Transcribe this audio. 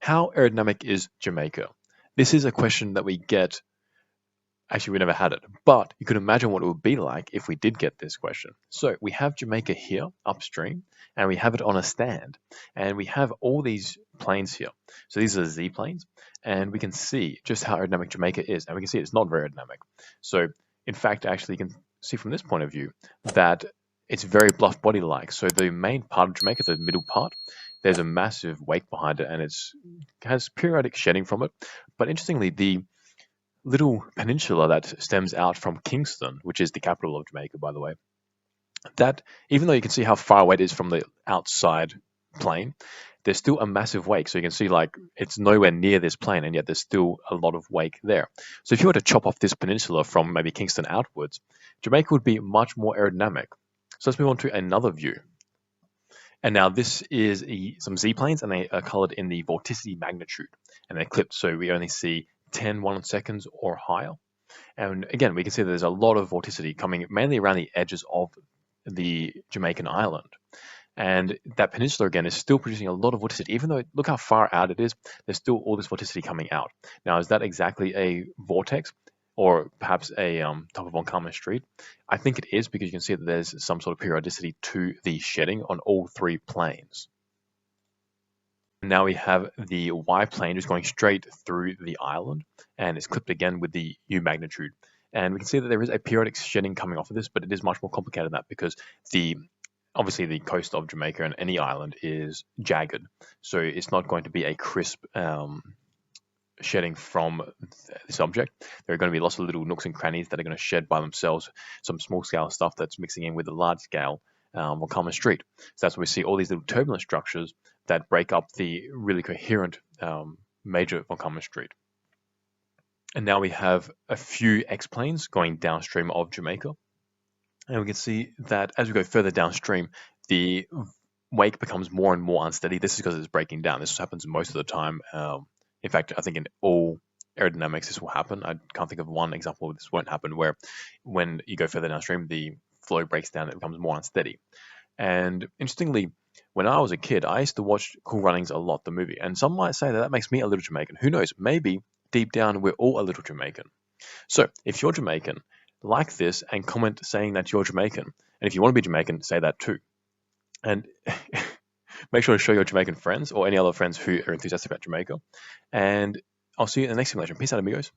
How aerodynamic is Jamaica? This is a question that we get. Actually, we never had it, but you could imagine what it would be like if we did get this question. So we have Jamaica here upstream, and we have it on a stand, and we have all these planes here. So these are Z planes, and we can see just how aerodynamic Jamaica is, and we can see it's not very aerodynamic. So in fact, actually, you can see from this point of view that it's very bluff body-like. So the main part of Jamaica, the middle part, there's a massive wake behind it, and it has periodic shedding from it. But interestingly, the little peninsula that stems out from Kingston, which is the capital of Jamaica, by the way, that even though you can see how far away it is from the outside plane, there's still a massive wake. So you can see like it's nowhere near this plane, and yet there's still a lot of wake there. So if you were to chop off this peninsula from maybe Kingston outwards, Jamaica would be much more aerodynamic. So let's move on to another view. And now this is some Z-planes, and they are colored in the vorticity magnitude, and they're clipped, so we only see 10 1 seconds or higher. And again, we can see that there's a lot of vorticity coming mainly around the edges of the Jamaican island. And that peninsula, again, is still producing a lot of vorticity. Even though, look how far out it is, there's still all this vorticity coming out. Now, is that exactly a vortex? Or perhaps a top of Von Street? I think it is, because you can see that there's some sort of periodicity to the shedding on all three planes. Now we have the Y plane just going straight through the island, and it's clipped again with the U magnitude. And we can see that there is a periodic shedding coming off of this, but it is much more complicated than that, because obviously the coast of Jamaica and any island is jagged. So it's not going to be a crisp shedding from this object. There are going to be lots of little nooks and crannies that are going to shed by themselves, some small scale stuff that's mixing in with the large scale Von Street. So that's where we see all these little turbulent structures that break up the really coherent major Von Street. And now we have a few X-planes going downstream of Jamaica. And we can see that as we go further downstream, the wake becomes more and more unsteady. This is because it's breaking down. This happens most of the time. In fact, I think in all aerodynamics this will happen. I can't think of one example where this won't happen, where when you go further downstream, the flow breaks down and it becomes more unsteady. And interestingly, when I was a kid, I used to watch Cool Runnings a lot, the movie. And some might say that that makes me a little Jamaican. Who knows? Maybe deep down we're all a little Jamaican. So if you're Jamaican, like this and comment saying that you're Jamaican. And if you want to be Jamaican, say that too. And make sure to show your Jamaican friends or any other friends who are enthusiastic about Jamaica. And I'll see you in the next simulation. Peace out, amigos.